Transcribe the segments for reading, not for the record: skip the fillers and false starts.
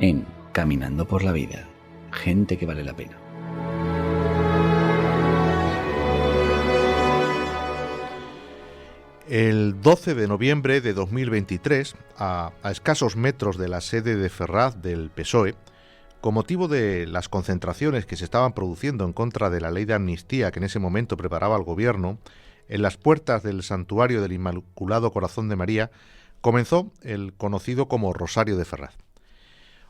en Caminando por la Vida. Gente que vale la pena. El 12 de noviembre de 2023, a escasos metros de la sede de Ferraz del PSOE, con motivo de las concentraciones que se estaban produciendo en contra de la ley de amnistía que en ese momento preparaba el gobierno, en las puertas del santuario del Inmaculado Corazón de María, comenzó el conocido como Rosario de Ferraz.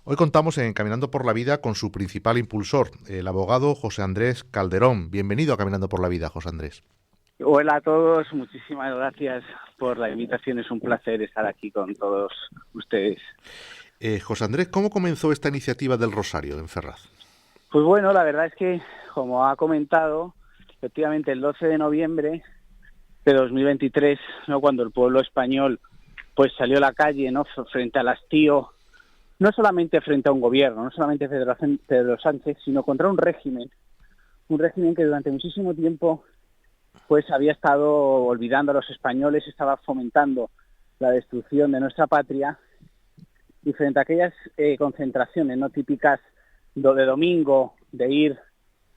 Hoy contamos en Caminando por la Vida con su principal impulsor, el abogado José Andrés Calderón. Bienvenido a Caminando por la Vida, José Andrés. Hola a todos, muchísimas gracias por la invitación, es un placer estar aquí con todos ustedes. José Andrés, ¿cómo comenzó esta iniciativa del Rosario en Ferraz? Pues bueno, la verdad es que, como ha comentado, efectivamente el 12 de noviembre de 2023, ¿no?, cuando el pueblo español pues salió a la calle, ¿no?, frente al hastío, no solamente frente a un gobierno, no solamente Pedro Sánchez, sino contra un régimen que durante muchísimo tiempo pues había estado olvidando a los españoles, estaba fomentando la destrucción de nuestra patria, y frente a aquellas concentraciones no típicas de domingo, de ir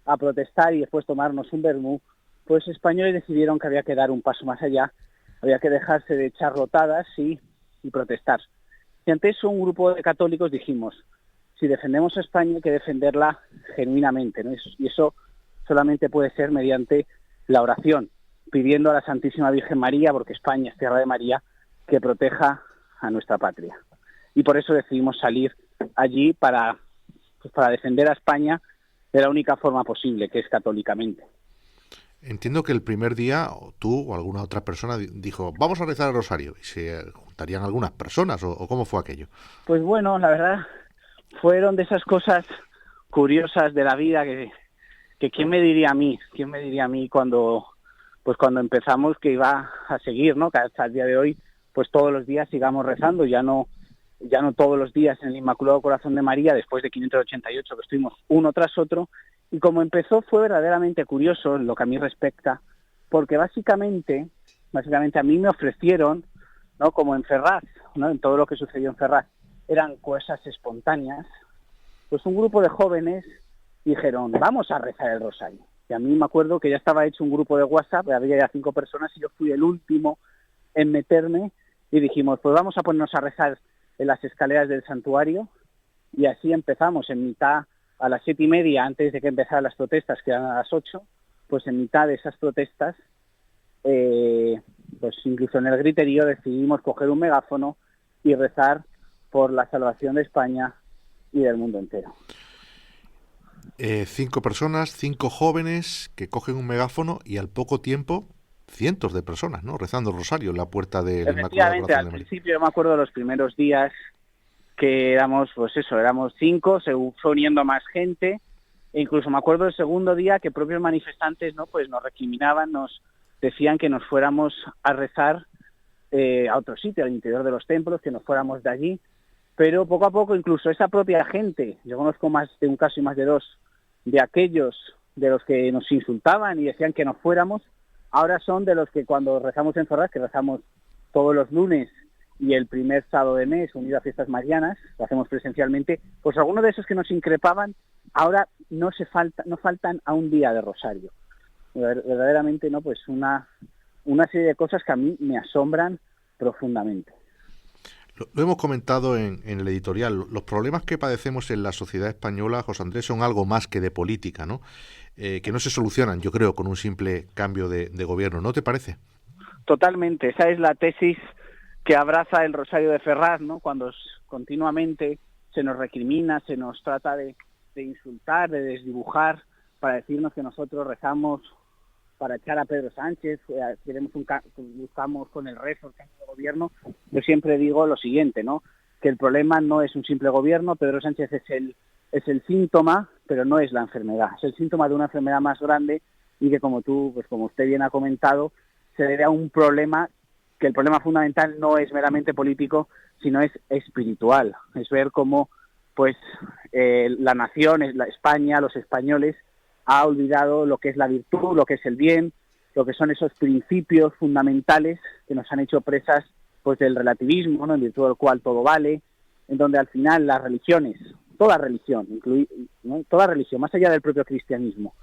a protestar y después tomarnos un vermú, pues españoles decidieron que había que dar un paso más allá, había que dejarse de charlotadas y protestar. Y ante eso un grupo de católicos dijimos, si defendemos a España hay que defenderla genuinamente, ¿no? Y eso solamente puede ser mediante la oración, pidiendo a la Santísima Virgen María, porque España es tierra de María, que proteja a nuestra patria. Y por eso decidimos salir allí para defender a España de la única forma posible, que es católicamente. Entiendo que el primer día tú o alguna otra persona dijo, vamos a rezar el rosario, y se juntarían algunas personas, ¿o cómo fue aquello? Pues bueno, la verdad, fueron de esas cosas curiosas de la vida que quién me diría a mí cuando empezamos que iba a seguir, ¿no? Que hasta el día de hoy, pues todos los días sigamos rezando, ya no todos los días en el Inmaculado Corazón de María, después de 588 que estuvimos uno tras otro, y como empezó fue verdaderamente curioso en lo que a mí respecta, porque básicamente a mí me ofrecieron, ¿no?, como en Ferraz, ¿no?, en todo lo que sucedió en Ferraz, eran cosas espontáneas, pues un grupo de jóvenes dijeron, vamos a rezar el rosario. Y a mí me acuerdo que ya estaba hecho un grupo de WhatsApp, había ya 5 personas y yo fui el último en meterme y dijimos, pues vamos a ponernos a rezar en las escaleras del santuario, y así empezamos en mitad, a las 7:30, antes de que empezaran las protestas, que eran a las 8, pues en mitad de esas protestas, pues incluso en el griterío decidimos coger un megáfono y rezar por la salvación de España y del mundo entero. 5 personas, 5 jóvenes que cogen un megáfono y al poco tiempo cientos de personas, ¿no?, rezando el rosario en la puerta del Inmaculado Corazón de María. Al principio yo me acuerdo de los primeros días que éramos 5, se fue uniendo más gente, e incluso me acuerdo del segundo día que propios manifestantes, ¿no?, pues nos recriminaban, nos decían que nos fuéramos a rezar a otro sitio, al interior de los templos, que nos fuéramos de allí, pero poco a poco incluso esa propia gente, yo conozco más de un caso y más de 2, de aquellos de los que nos insultaban y decían que nos fuéramos, ahora son de los que cuando rezamos en Ferraz, que rezamos todos los lunes y el primer sábado de mes, unido a fiestas marianas, lo hacemos presencialmente, pues algunos de esos que nos increpaban, ahora no faltan a un día de rosario. Verdaderamente, ¿no?, pues una serie de cosas que a mí me asombran profundamente. Lo hemos comentado en el editorial. Los problemas que padecemos en la sociedad española, José Andrés, son algo más que de política, ¿no? Que no se solucionan, yo creo, con un simple cambio de gobierno, ¿no te parece? Totalmente. Esa es la tesis que abraza el Rosario de Ferraz, ¿no?, cuando continuamente se nos recrimina, se nos trata de insultar, de desdibujar, para decirnos que nosotros rezamos para echar a Pedro Sánchez, buscamos con el rezo el cambio de gobierno. Yo siempre digo lo siguiente, ¿no?, que el problema no es un simple gobierno, Pedro Sánchez es el síntoma, pero no es la enfermedad, es el síntoma de una enfermedad más grande y que como usted bien ha comentado, se debe a un problema, que el problema fundamental no es meramente político, sino es espiritual, es ver cómo pues la nación, la España, los españoles, ha olvidado lo que es la virtud, lo que es el bien, lo que son esos principios fundamentales que nos han hecho presas pues del relativismo, ¿no?, en virtud del cual todo vale, en donde al final las religiones, toda religión, ¿no? Toda religión, más allá del propio cristianismo,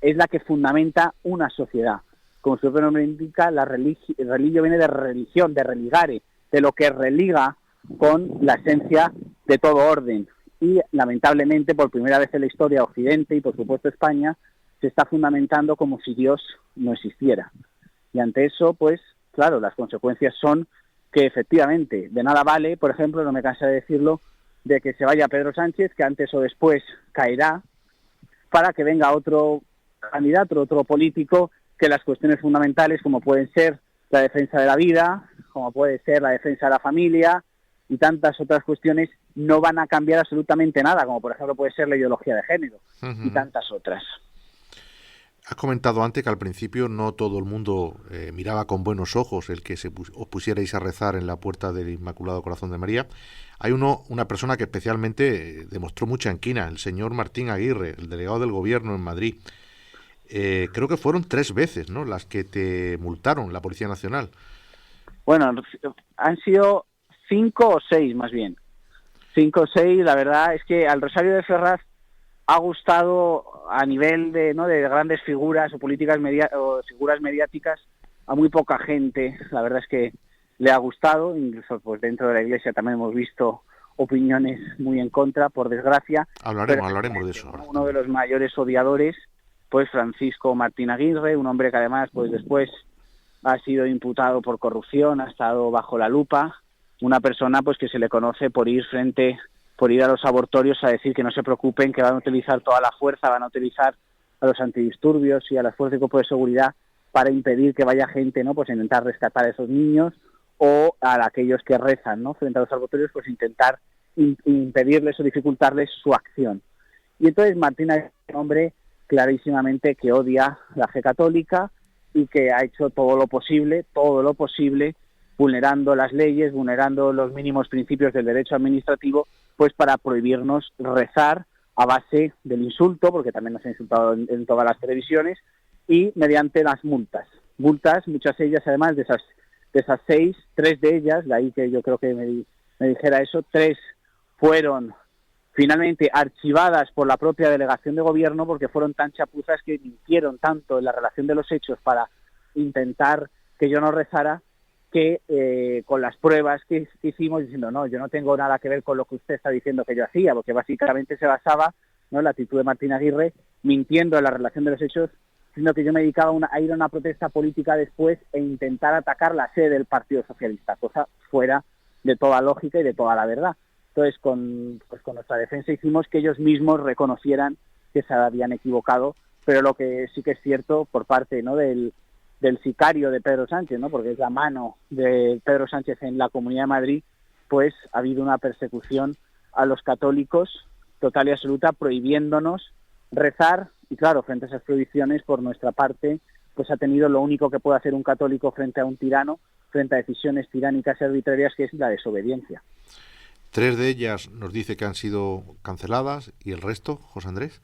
es la que fundamenta una sociedad. Como su propio nombre indica, religio viene de religión, de religare, de lo que religa con la esencia de todo orden. Y lamentablemente, por primera vez en la historia, Occidente y por supuesto España, se está fundamentando como si Dios no existiera. Y ante eso, pues, claro, las consecuencias son que efectivamente de nada vale, por ejemplo, no me cansa de decirlo, de que se vaya Pedro Sánchez, que antes o después caerá, para que venga otro candidato, otro político, que las cuestiones fundamentales, como pueden ser la defensa de la vida, como puede ser la defensa de la familia y tantas otras cuestiones, no van a cambiar absolutamente nada, como por ejemplo puede ser la ideología de género y tantas otras. Has comentado antes que al principio no todo el mundo miraba con buenos ojos el que os pusierais a rezar en la puerta del Inmaculado Corazón de María. Hay una persona que especialmente demostró mucha enquina, el señor Martín Aguirre, el delegado del Gobierno en Madrid. Creo que fueron 3 veces, ¿no?, las que te multaron la Policía Nacional. Bueno, han sido 5 o 6 más bien. 5 o 6, la verdad es que al Rosario de Ferraz ha gustado a nivel de, ¿no?, de grandes figuras o políticas o figuras mediáticas a muy poca gente. La verdad es que le ha gustado, incluso pues dentro de la Iglesia también hemos visto opiniones muy en contra, por desgracia. Hablaremos de eso ahora. Uno de los mayores odiadores, pues Francisco Martín Aguirre, un hombre que además pues después ha sido imputado por corrupción, ha estado bajo la lupa, una persona pues que se le conoce por ir a los abortorios a decir que no se preocupen, que van a utilizar toda la fuerza, van a utilizar a los antidisturbios y a las fuerzas de cuerpo de seguridad para impedir que vaya gente, ¿no?, pues intentar rescatar a esos niños, o a aquellos que rezan, ¿no?, frente a los abortorios, pues intentar impedirles o dificultarles su acción. Y entonces Martín es un hombre clarísimamente que odia la fe católica y que ha hecho todo lo posible, vulnerando las leyes, vulnerando los mínimos principios del derecho administrativo, pues para prohibirnos rezar a base del insulto, porque también nos ha insultado en todas las televisiones, y mediante las multas. Multas, muchas de ellas, además de esas 6, 3 de ellas, de ahí que yo creo que me dijera eso, 3 fueron finalmente archivadas por la propia delegación de gobierno, porque fueron tan chapuzas que mintieron tanto en la relación de los hechos para intentar que yo no rezara, que con las pruebas que hicimos, diciendo, no, yo no tengo nada que ver con lo que usted está diciendo que yo hacía, porque básicamente se basaba, ¿no?, en la actitud de Martín Aguirre, mintiendo en la relación de los hechos, sino que yo me dedicaba a ir a una protesta política después e intentar atacar la sede del Partido Socialista, cosa fuera de toda lógica y de toda la verdad. Entonces, con nuestra defensa hicimos que ellos mismos reconocieran que se habían equivocado, pero lo que sí que es cierto por parte, ¿no?, del sicario de Pedro Sánchez, ¿no?, porque es la mano de Pedro Sánchez en la Comunidad de Madrid, pues ha habido una persecución a los católicos total y absoluta, prohibiéndonos rezar, y claro, frente a esas prohibiciones, por nuestra parte, pues ha tenido lo único que puede hacer un católico frente a un tirano, frente a decisiones tiránicas y arbitrarias, que es la desobediencia. 3 de ellas nos dice que han sido canceladas, ¿y el resto, José Andrés?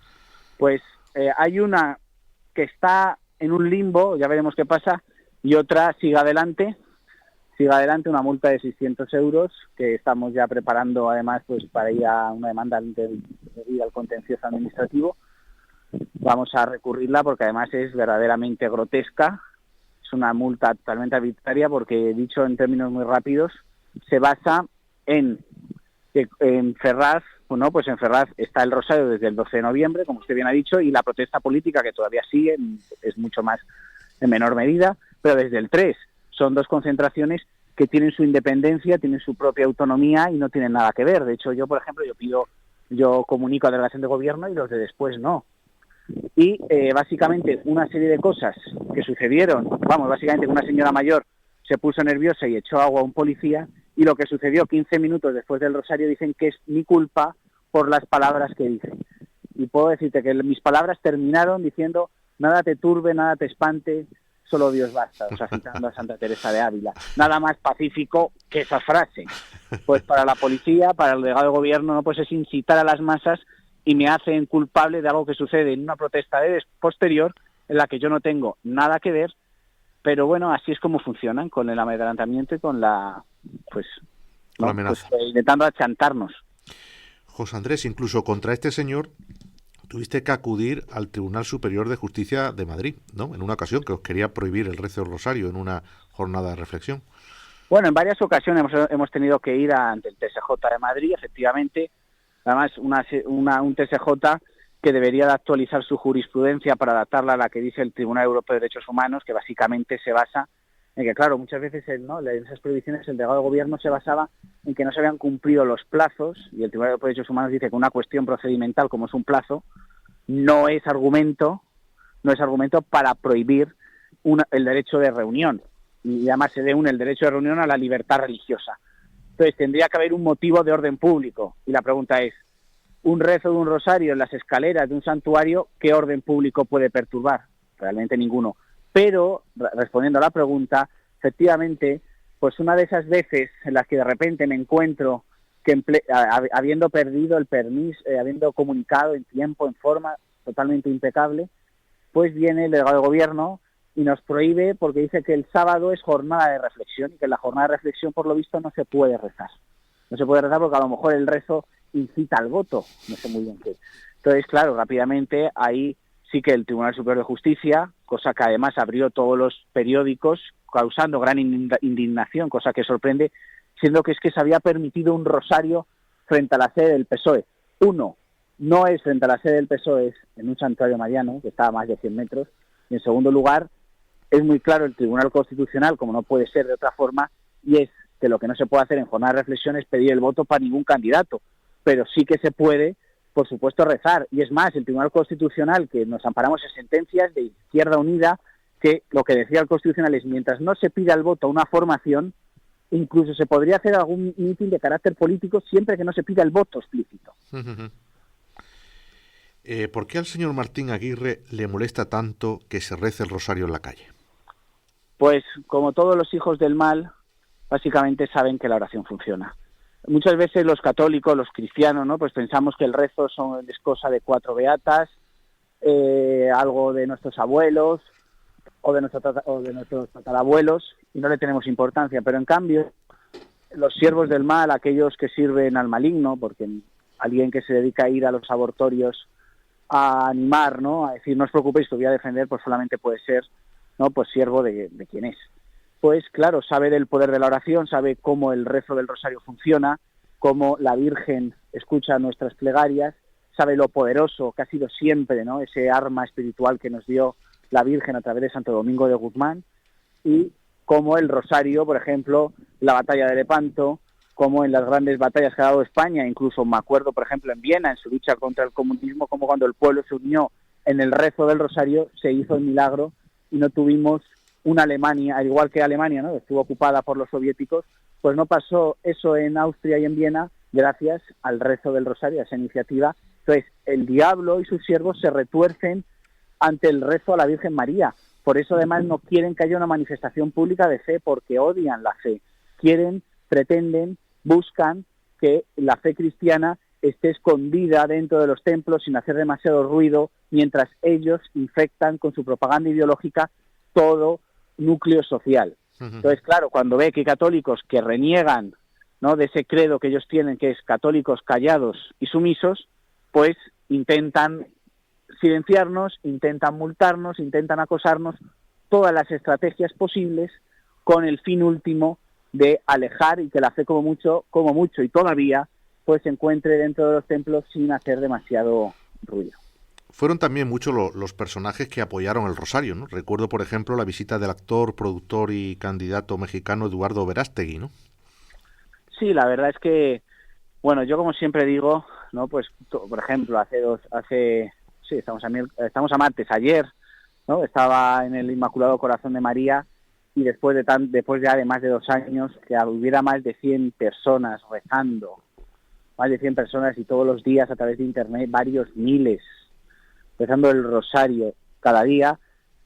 Pues hay una que está en un limbo, ya veremos qué pasa, y otra sigue adelante, una multa de 600 euros, que estamos ya preparando además pues para ir a una demanda de ir al contencioso administrativo. Vamos a recurrirla porque además es verdaderamente grotesca, es una multa totalmente arbitraria, porque, dicho en términos muy rápidos, se basa en Ferraz. Bueno, pues en Ferraz está el Rosario desde el 12 de noviembre, como usted bien ha dicho, y la protesta política, que todavía sigue, es mucho más en menor medida, pero desde el 3 son 2 concentraciones que tienen su independencia, tienen su propia autonomía y no tienen nada que ver. De hecho, yo, por ejemplo, yo comunico a la delegación de gobierno y los de después no. Y básicamente una serie de cosas que sucedieron, básicamente una señora mayor se puso nerviosa y echó agua a un policía, y lo que sucedió 15 minutos después del Rosario dicen que es mi culpa por las palabras que dije. Y puedo decirte que mis palabras terminaron diciendo: nada te turbe, nada te espante, solo Dios basta, o sea, citando a Santa Teresa de Ávila. Nada más pacífico que esa frase. Pues para la policía, para el delegado de gobierno, no, pues es incitar a las masas, y me hacen culpable de algo que sucede en una protesta posterior, en la que yo no tengo nada que ver. Pero bueno, así es como funcionan, con el amedrentamiento y con la, pues, Una ¿no? amenaza. Pues, intentando achantarnos. José Andrés, incluso contra este señor tuviste que acudir al Tribunal Superior de Justicia de Madrid, ¿no? En una ocasión que os quería prohibir el rezo del rosario en una jornada de reflexión. Bueno, en varias ocasiones hemos tenido que ir ante el TSJ de Madrid, efectivamente. Además, un TSJ que debería de actualizar su jurisprudencia para adaptarla a la que dice el Tribunal Europeo de Derechos Humanos, que básicamente se basa en que, claro, muchas veces en esas prohibiciones el delegado de gobierno se basaba en que no se habían cumplido los plazos, y el Tribunal Europeo de Derechos Humanos dice que una cuestión procedimental como es un plazo no es argumento para prohibir el derecho de reunión, y además se une el derecho de reunión a la libertad religiosa. Entonces tendría que haber un motivo de orden público, y la pregunta es, un rezo de un rosario en las escaleras de un santuario, ¿qué orden público puede perturbar? Realmente ninguno. Pero, respondiendo a la pregunta, efectivamente, pues una de esas veces en las que de repente me encuentro que habiendo perdido el permiso, habiendo comunicado en tiempo, en forma totalmente impecable, pues viene el delegado de gobierno y nos prohíbe porque dice que el sábado es jornada de reflexión y que en la jornada de reflexión, por lo visto, no se puede rezar. No se puede rezar porque a lo mejor el rezo incita al voto, no sé muy bien qué. Entonces, claro, rápidamente ahí sí que el Tribunal Superior de Justicia, cosa que además abrió todos los periódicos, causando gran indignación, cosa que sorprende, siendo que es que se había permitido un rosario frente a la sede del PSOE. Uno, no es frente a la sede del PSOE, es en un santuario mariano, que está a más de 100 metros, y en segundo lugar, es muy claro el Tribunal Constitucional, como no puede ser de otra forma, y es que lo que no se puede hacer en jornada de reflexión es pedir el voto para ningún candidato, pero sí que se puede, por supuesto, rezar. Y es más, el Tribunal Constitucional, que nos amparamos en sentencias de Izquierda Unida, que lo que decía el Constitucional es, mientras no se pida el voto a una formación, incluso se podría hacer algún mitin de carácter político siempre que no se pida el voto explícito. ¿Por qué al señor Martín Aguirre le molesta tanto que se rece el rosario en la calle? Pues, como todos los hijos del mal, básicamente saben que la oración funciona. Muchas veces los católicos, los cristianos, ¿no? Pues pensamos que el rezo es cosa de 4 beatas, algo de nuestros abuelos o de nuestros tatarabuelos, y no le tenemos importancia. Pero en cambio, los siervos del mal, aquellos que sirven al maligno, porque alguien que se dedica a ir a los abortorios a animar, ¿no? A decir, no os preocupéis, que voy a defender, pues solamente puede ser, ¿no? Pues siervo de quien es. Pues claro, sabe del poder de la oración, sabe cómo el rezo del rosario funciona, cómo la Virgen escucha nuestras plegarias, sabe lo poderoso que ha sido siempre, ¿no? Ese arma espiritual que nos dio la Virgen a través de Santo Domingo de Guzmán, y cómo el rosario, por ejemplo, la batalla de Lepanto, como en las grandes batallas que ha dado España, incluso me acuerdo, por ejemplo, en Viena, en su lucha contra el comunismo, como cuando el pueblo se unió en el rezo del rosario, se hizo el milagro y no tuvimos una Alemania, al igual que Alemania, ¿no? Estuvo ocupada por los soviéticos, pues no pasó eso en Austria y en Viena gracias al rezo del rosario, a esa iniciativa. Entonces, el diablo y sus siervos se retuercen ante el rezo a la Virgen María. Por eso, además, no quieren que haya una manifestación pública de fe, porque odian la fe. Pretenden, buscan que la fe cristiana esté escondida dentro de los templos sin hacer demasiado ruido, mientras ellos infectan con su propaganda ideológica todo núcleo social. Entonces, claro, cuando ve que hay católicos que reniegan, ¿no?, de ese credo que ellos tienen, que es católicos callados y sumisos, pues intentan silenciarnos, intentan multarnos, intentan acosarnos, todas las estrategias posibles con el fin último de alejar y que la fe como mucho y todavía pues se encuentre dentro de los templos sin hacer demasiado ruido. Fueron también muchos los personajes que apoyaron el rosario, ¿no? Recuerdo, por ejemplo, la visita del actor, productor y candidato mexicano Eduardo Verástegui, ¿no? Sí, la verdad es que, bueno, yo como siempre digo, ¿no? Pues, por ejemplo, estamos a martes, ayer, ¿no? Estaba en el Inmaculado Corazón de María, y después ya de más de 2 años, que hubiera más de 100 personas rezando, más de 100 personas, y todos los días a través de internet varios miles rezando el rosario cada día.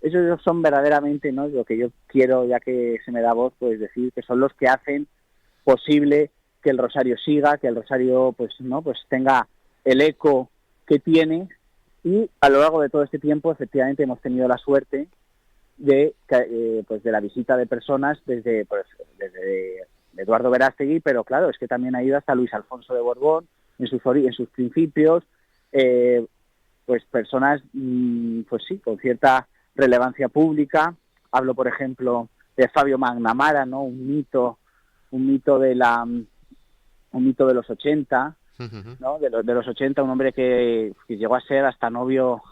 Esos son verdaderamente, ¿no?, lo que yo quiero, ya que se me da voz, pues decir que son los que hacen posible que el rosario siga, que el rosario pues tenga el eco que tiene. Y a lo largo de todo este tiempo, efectivamente, hemos tenido la suerte de la visita de personas desde Eduardo Verástegui, pero claro, es que también ha ido hasta Luis Alfonso de Borbón en sus principios, pues personas, pues sí, con cierta relevancia pública. Hablo, por ejemplo, de Fabio McNamara, ¿no? Un mito de los 80, ¿no? De los 80, un hombre que llegó a ser hasta novio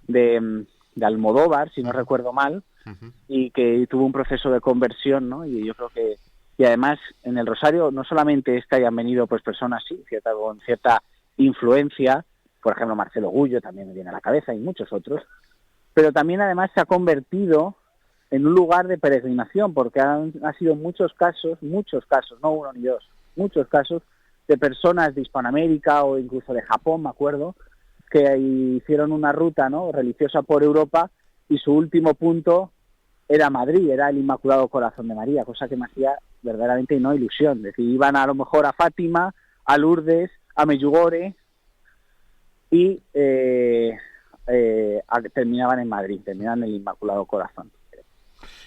de Almodóvar, si no recuerdo mal, y que tuvo un proceso de conversión, ¿no? Y yo creo que, y además en el Rosario no solamente es que hayan venido pues personas con cierta influencia, por ejemplo Marcelo Gullo también me viene a la cabeza y muchos otros, pero también además se ha convertido en un lugar de peregrinación, porque ha sido muchos casos, no uno ni dos, muchos casos de personas de Hispanoamérica o incluso de Japón, me acuerdo, que hicieron una ruta, ¿no?, religiosa por Europa, y su último punto era Madrid, era el Inmaculado Corazón de María, cosa que me hacía verdaderamente no ilusión. Es decir, iban a lo mejor a Fátima, a Lourdes, a Medjugorje y terminaban en Madrid, terminaban en el Inmaculado Corazón.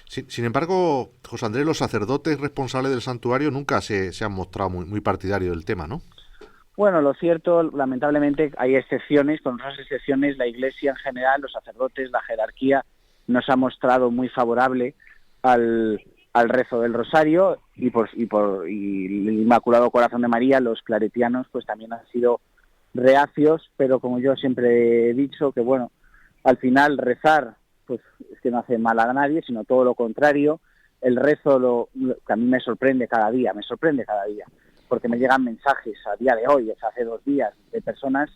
Sin embargo, José Andrés, los sacerdotes responsables del santuario nunca se han mostrado muy partidarios del tema, ¿no? Bueno, lo cierto, lamentablemente, hay excepciones. Con esas excepciones, la Iglesia en general, los sacerdotes, la jerarquía, nos ha mostrado muy favorable al rezo del Rosario y el Inmaculado Corazón de María. Los claretianos, pues también han sido reacios, pero como yo siempre he dicho, que bueno, al final rezar, pues es que no hace mal a nadie, sino todo lo contrario. El rezo, que a mí me sorprende cada día, porque me llegan mensajes a día de hoy, hace 2 días, de personas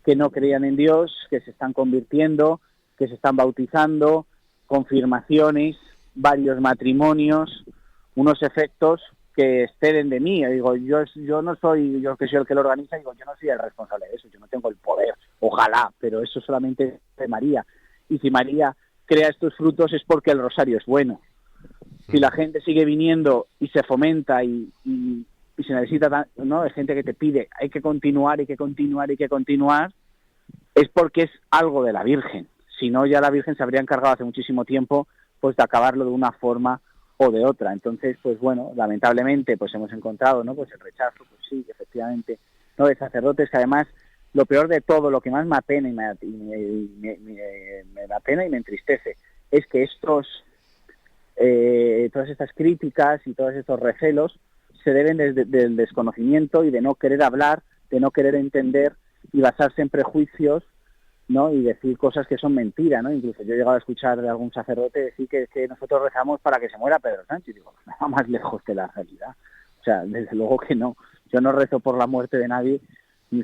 que no creían en Dios, que se están convirtiendo, que se están bautizando, confirmaciones, varios matrimonios, unos efectos que exceden de mí. Digo, yo no soy, yo que soy el que lo organiza, digo, yo no soy el responsable de eso, yo no tengo el poder, ojalá, pero eso solamente es de María. Y si María crea estos frutos es porque el Rosario es bueno. Si la gente sigue viniendo y se fomenta y se necesita, ¿no?, hay gente que te pide, hay que continuar, es porque es algo de la Virgen. Si no, ya la Virgen se habría encargado hace muchísimo tiempo pues de acabarlo de una forma o de otra. Entonces, pues bueno, lamentablemente pues hemos encontrado, ¿no?, pues el rechazo, pues sí, efectivamente, ¿no?, de sacerdotes, que además lo peor de todo, lo que más me apena y me apena y me entristece, es que todas estas críticas y todos estos recelos se deben del desconocimiento y de no querer hablar, de no querer entender y basarse en prejuicios, ¿no?, y decir cosas que son mentiras, ¿no? Incluso yo he llegado a escuchar de algún sacerdote decir que nosotros rezamos para que se muera Pedro Sánchez. Digo, nada más lejos de la realidad. O sea, desde luego que no. Yo no rezo por la muerte de nadie,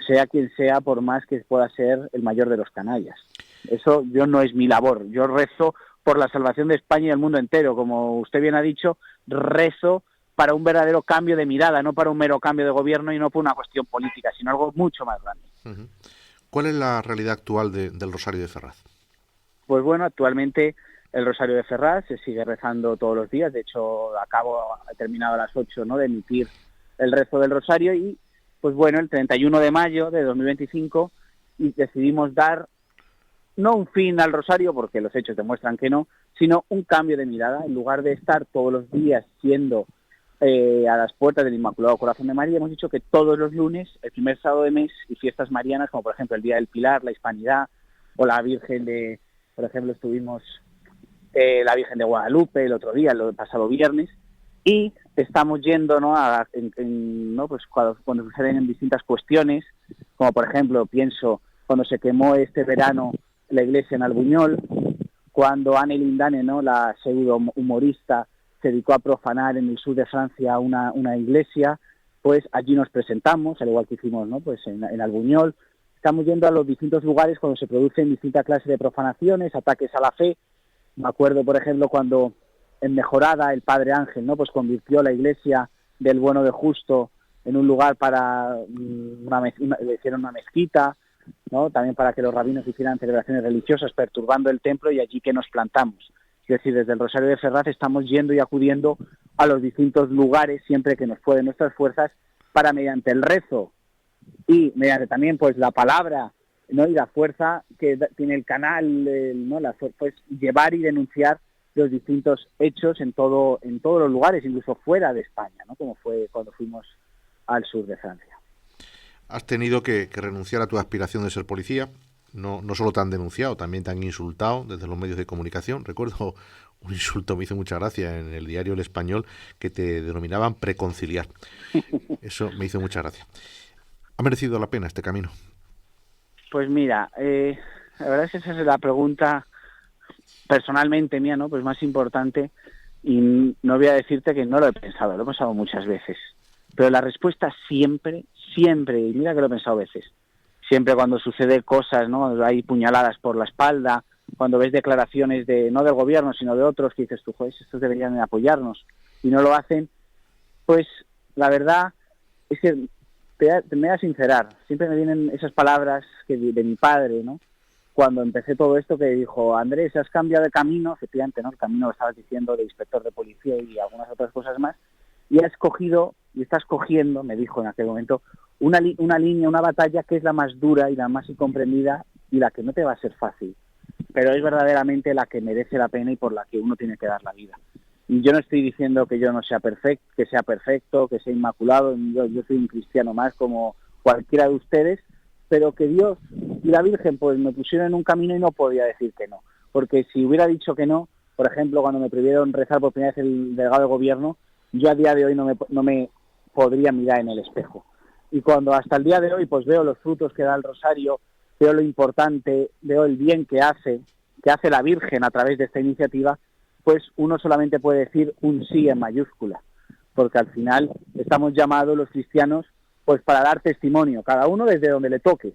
sea quien sea, por más que pueda ser el mayor de los canallas. Eso no es mi labor. Yo rezo por la salvación de España y del mundo entero. Como usted bien ha dicho, rezo para un verdadero cambio de mirada, no para un mero cambio de gobierno y no por una cuestión política, sino algo mucho más grande. ¿Cuál es la realidad actual del Rosario de Ferraz? Pues bueno, actualmente el Rosario de Ferraz se sigue rezando todos los días. De hecho, he terminado a las 8, ¿no?, de emitir el rezo del Rosario y, pues bueno, el 31 de mayo de 2025 decidimos dar no un fin al Rosario, porque los hechos demuestran que no, sino un cambio de mirada. En lugar de estar todos los días siendo a las puertas del Inmaculado Corazón de María, hemos dicho que todos los lunes, el primer sábado de mes, y fiestas marianas, como por ejemplo el Día del Pilar, la Hispanidad, o la Virgen por ejemplo, estuvimos la Virgen de Guadalupe el otro día, el pasado viernes, y estamos yendo, ¿no?, ¿no?, pues cuando suceden en distintas cuestiones, como por ejemplo, pienso, cuando se quemó este verano la iglesia en Albuñol, cuando Anne Lindane, ¿no?, la pseudo humorista, se dedicó a profanar en el sur de Francia una iglesia, pues allí nos presentamos, al igual que hicimos, ¿no?, pues en Albuñol. Estamos yendo a los distintos lugares cuando se producen distintas clases de profanaciones, ataques a la fe. Me acuerdo, por ejemplo, cuando en Mejorada el Padre Ángel, ¿no?, pues convirtió la iglesia del Bueno de Justo en un lugar para le hicieron una mezquita, ¿no?, también para que los rabinos hicieran celebraciones religiosas, perturbando el templo, y allí que nos plantamos. Es decir, desde el Rosario de Ferraz estamos yendo y acudiendo a los distintos lugares siempre que nos pueden nuestras fuerzas, para, mediante el rezo y mediante también pues la palabra, ¿no?, y la fuerza que tiene el canal, pues llevar y denunciar los distintos hechos en todos los lugares, incluso fuera de España, ¿no? Como fue cuando fuimos al sur de Francia. Has tenido que renunciar a tu aspiración de ser policía. No solo te han denunciado, también te han insultado desde los medios de comunicación. Recuerdo un insulto, me hizo mucha gracia, en el diario El Español, que te denominaban preconciliar. Eso me hizo mucha gracia. ¿Ha merecido la pena este camino? Pues mira, la verdad es que esa es la pregunta personalmente mía, ¿no? Pues más importante, y no voy a decirte que no lo he pensado muchas veces. Pero la respuesta siempre, y mira que lo he pensado veces, siempre cuando sucede cosas, ¿no? Hay puñaladas por la espalda, cuando ves declaraciones no del gobierno, sino de otros, que dices tú, joder, estos deberían apoyarnos, y no lo hacen, pues la verdad es que me voy a sincerar, siempre me vienen esas palabras de mi padre, ¿no? Cuando empecé todo esto, que dijo, Andrés, has cambiado de camino, efectivamente, ¿no? El camino lo estabas diciendo de inspector de policía y algunas otras cosas más, y has cogido, y estás cogiendo, me dijo en aquel momento, una línea, una batalla que es la más dura y la más incomprendida y la que no te va a ser fácil, pero es verdaderamente la que merece la pena y por la que uno tiene que dar la vida. Y yo no estoy diciendo que yo no sea perfecto, que sea inmaculado, yo soy un cristiano más como cualquiera de ustedes, pero que Dios y la Virgen pues me pusieron en un camino y no podía decir que no, porque si hubiera dicho que no, por ejemplo, cuando me prohibieron rezar por primera vez el delegado de gobierno, yo a día de hoy no me podría mirar en el espejo. Y cuando hasta el día de hoy pues veo los frutos que da el rosario, veo lo importante, veo el bien que hace la Virgen a través de esta iniciativa, pues uno solamente puede decir un sí en mayúscula, porque al final estamos llamados los cristianos pues para dar testimonio, cada uno desde donde le toque.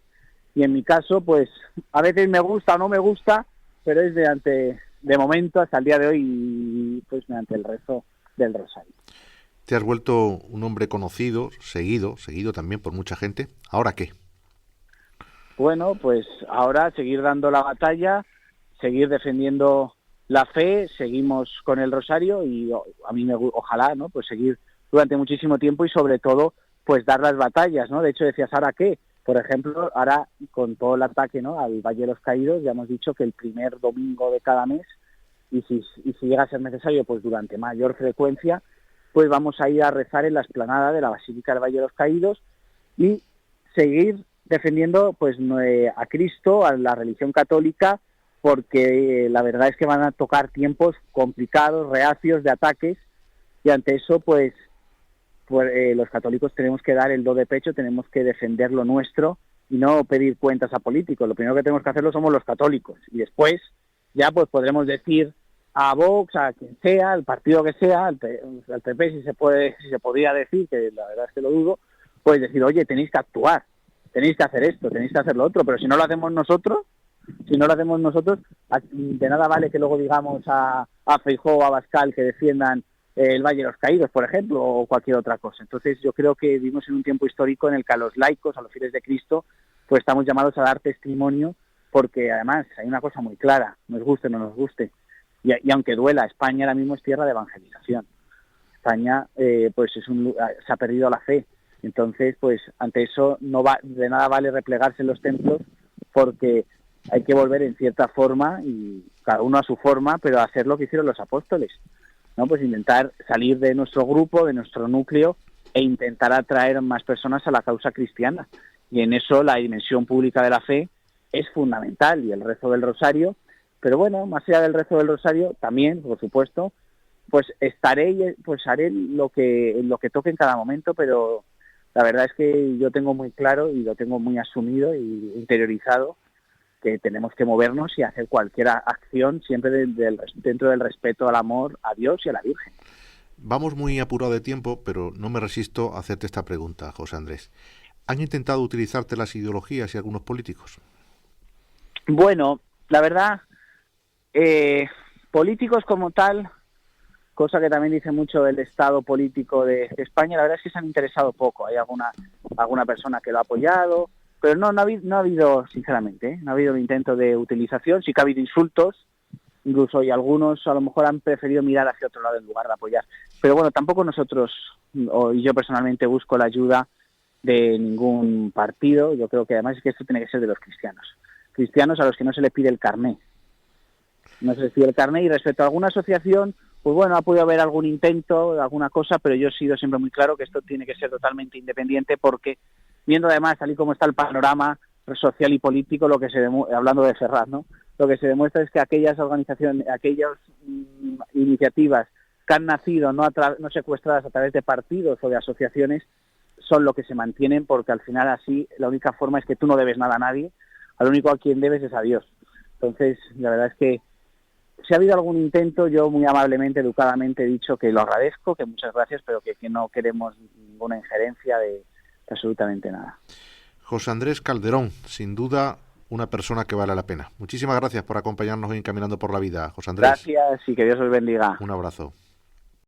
Y en mi caso, pues a veces me gusta o no me gusta, pero es de momento hasta el día de hoy, pues mediante el rezo del rosario. Te has vuelto un hombre conocido, seguido también por mucha gente. ¿Ahora qué? Bueno, pues ahora seguir dando la batalla, seguir defendiendo la fe, seguimos con el rosario y a mí ojalá, ¿no? Pues seguir durante muchísimo tiempo y sobre todo pues dar las batallas, ¿no? De hecho decías, ¿ahora qué? Por ejemplo, ahora con todo el ataque, ¿no? Al Valle de los Caídos, ya hemos dicho que el primer domingo de cada mes, y si llega a ser necesario, pues durante mayor frecuencia, pues vamos a ir a rezar en la explanada de la Basílica del Valle de los Caídos y seguir defendiendo pues a Cristo, a la religión católica, porque la verdad es que van a tocar tiempos complicados, reacios de ataques, y ante eso pues los católicos tenemos que dar el do de pecho, tenemos que defender lo nuestro y no pedir cuentas a políticos. Lo primero que tenemos que hacerlo somos los católicos, y después ya pues podremos decir a Vox, a quien sea, al partido que sea, al PP si se podría decir, que la verdad es que lo dudo, pues decir, oye, tenéis que actuar, tenéis que hacer esto, tenéis que hacer lo otro, pero si no lo hacemos nosotros, de nada vale que luego digamos a Feijóo o a Abascal que defiendan el Valle de los Caídos, por ejemplo, o cualquier otra cosa. Entonces yo creo que vivimos en un tiempo histórico en el que a los laicos, a los fieles de Cristo, pues estamos llamados a dar testimonio, porque además hay una cosa muy clara, nos guste o no nos guste, y aunque duela, España ahora mismo es tierra de evangelización. España pues se ha perdido la fe. Entonces, pues ante eso de nada vale replegarse en los templos, porque hay que volver en cierta forma, y cada uno a su forma, pero hacer lo que hicieron los apóstoles, ¿no? Pues intentar salir de nuestro grupo, de nuestro núcleo, e intentar atraer más personas a la causa cristiana. Y en eso la dimensión pública de la fe es fundamental, y el rezo del rosario. Pero bueno, más allá del rezo del rosario, también, por supuesto, pues haré lo que toque en cada momento, pero la verdad es que yo tengo muy claro y lo tengo muy asumido y interiorizado que tenemos que movernos y hacer cualquier acción siempre dentro del respeto al amor a Dios y a la Virgen. Vamos muy apurado de tiempo, pero no me resisto a hacerte esta pregunta, José Andrés. ¿Han intentado utilizarte las ideologías y algunos políticos? Bueno, la verdad, políticos como tal, cosa que también dice mucho del estado político de España, la verdad es que se han interesado poco. Hay alguna persona que lo ha apoyado, pero no ha habido, sinceramente, no ha habido un intento de utilización. Sí que ha habido insultos, incluso, y algunos a lo mejor han preferido mirar hacia otro lado en lugar de apoyar. Pero bueno, tampoco nosotros, y yo personalmente, busco la ayuda de ningún partido. Yo creo que además es que esto tiene que ser de los cristianos a los que no se les pide el carné. No sé si el carné, y respecto a alguna asociación, pues bueno, ha podido haber algún intento, alguna cosa, pero yo he sido siempre muy claro que esto tiene que ser totalmente independiente, porque viendo además, tal y como está el panorama social y político, lo que hablando de Ferraz, ¿no? Lo que se demuestra es que aquellas organizaciones, aquellas iniciativas que han nacido no secuestradas a través de partidos o de asociaciones, son lo que se mantienen, porque al final así la única forma es que tú no debes nada a nadie, al único a quien debes es a Dios. Entonces, la verdad es que si ha habido algún intento, yo muy amablemente, educadamente he dicho que lo agradezco, que muchas gracias, pero que no queremos ninguna injerencia de absolutamente nada. José Andrés Calderón, sin duda una persona que vale la pena. Muchísimas gracias por acompañarnos hoy en Caminando por la Vida, José Andrés. Gracias y que Dios os bendiga. Un abrazo.